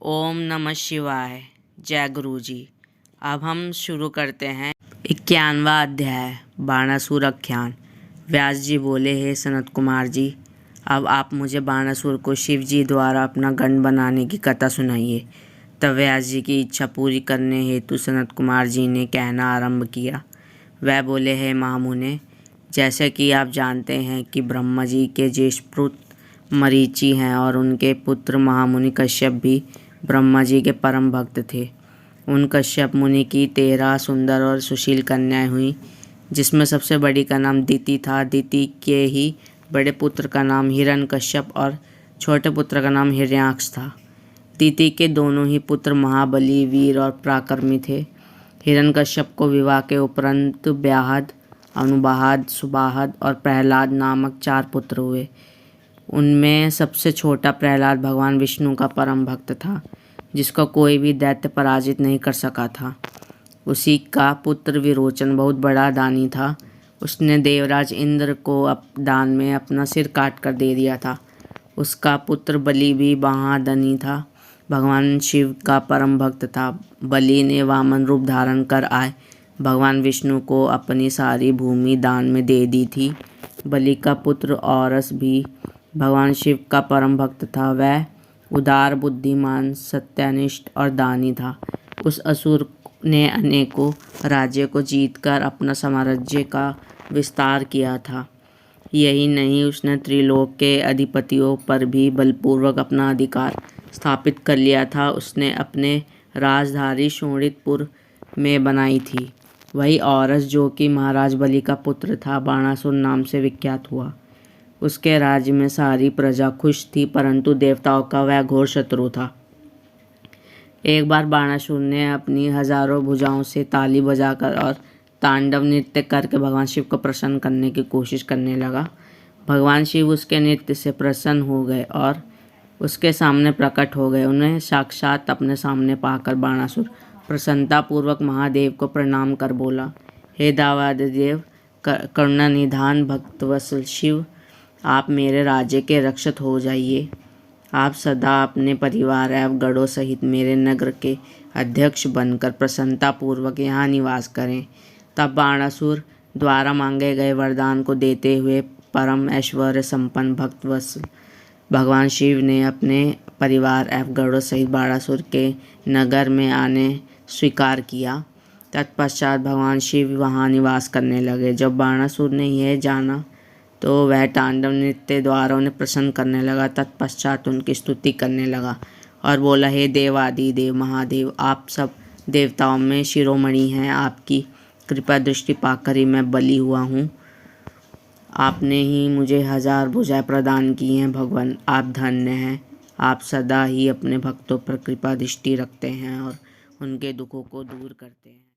ओम नमः शिवाय। जय गुरु जी। अब हम शुरू करते हैं 91वां अध्याय बाणासुर आख्यान। व्यास जी बोले, हे सनत कुमार जी, अब आप मुझे बाणासुर को शिव जी द्वारा अपना गण बनाने की कथा सुनाइए। तब व्यास जी की इच्छा पूरी करने हेतु सनत कुमार जी ने कहना आरंभ किया। वह बोले, हे महामुने, जैसे कि आप जानते हैं कि ब्रह्मा जी के ज्येष्ठ पुत्र मरीचि हैं और उनके पुत्र महामुनि कश्यप भी ब्रह्मा जी के परम भक्त थे। उन कश्यप मुनि की 13 सुंदर और सुशील कन्याएं हुई, जिसमें सबसे बड़ी का नाम दिति था। दिति के ही बड़े पुत्र का नाम हिरण्यकश्यप और छोटे पुत्र का नाम हिरण्याक्ष था। दिति के दोनों ही पुत्र महाबली, वीर और पराक्रमी थे। हिरण्यकश्यप को विवाह के उपरांत ब्याहद, अनुबाहद, सुबाहद और प्रहलाद नामक 4 पुत्र हुए। उनमें सबसे छोटा प्रहलाद भगवान विष्णु का परम भक्त था, जिसको कोई भी दैत्य पराजित नहीं कर सका था। उसी का पुत्र विरोचन बहुत बड़ा दानी था। उसने देवराज इंद्र को दान में अपना सिर काट कर दे दिया था। उसका पुत्र बलि भी महादानी था, भगवान शिव का परम भक्त था। बलि ने वामन रूप धारण कर आए भगवान विष्णु को अपनी सारी भूमि दान में दे दी थी। बलि का पुत्र औरस भी भगवान शिव का परम भक्त था। वह उदार, बुद्धिमान, सत्यनिष्ठ और दानी था। उस असुर ने अनेकों राज्य को जीतकर अपना साम्राज्य का विस्तार किया था। यही नहीं, उसने त्रिलोक के अधिपतियों पर भी बलपूर्वक अपना अधिकार स्थापित कर लिया था। उसने अपने राजधानी शोणितपुर में बनाई थी। वही औरस, जो कि महाराज बलि का पुत्र था, बाणासुर नाम से विख्यात हुआ। उसके राज्य में सारी प्रजा खुश थी, परंतु देवताओं का वह घोर शत्रु था। एक बार बाणासुर ने अपनी हजारों भुजाओं से ताली बजाकर और तांडव नृत्य करके भगवान शिव को प्रसन्न करने की कोशिश करने लगा। भगवान शिव उसके नृत्य से प्रसन्न हो गए और उसके सामने प्रकट हो गए। उन्हें साक्षात अपने सामने पाकर बाणासुर प्रसन्नतापूर्वक महादेव को प्रणाम कर बोला, हे देवाधिदेव, करुणानिधान भक्तवत्सल शिव, आप मेरे राज्य के रक्षक हो जाइए। आप सदा अपने परिवार एवं गणों सहित मेरे नगर के अध्यक्ष बनकर प्रसन्नतापूर्वक यहाँ निवास करें। तब बाणासुर द्वारा मांगे गए वरदान को देते हुए परम ऐश्वर्य संपन्न भक्तवत्सल भगवान शिव ने अपने परिवार एवं गणों सहित बाणासुर के नगर में आने स्वीकार किया। तत्पश्चात भगवान शिव वहाँ निवास करने लगे। जब बाणासुर ने यह जाना तो वह तांडव नृत्य द्वारा उन्हें प्रसन्न करने लगा। तत्पश्चात उनकी स्तुति करने लगा और बोला, हे देवादिदेव महादेव, आप सब देवताओं में शिरोमणि हैं। आपकी कृपा दृष्टि पाकर ही मैं बलि हुआ हूँ। आपने ही मुझे 1000 भुजाएं प्रदान की हैं। भगवान, आप धन्य हैं। आप सदा ही अपने भक्तों पर कृपा दृष्टि रखते हैं और उनके दुखों को दूर करते हैं।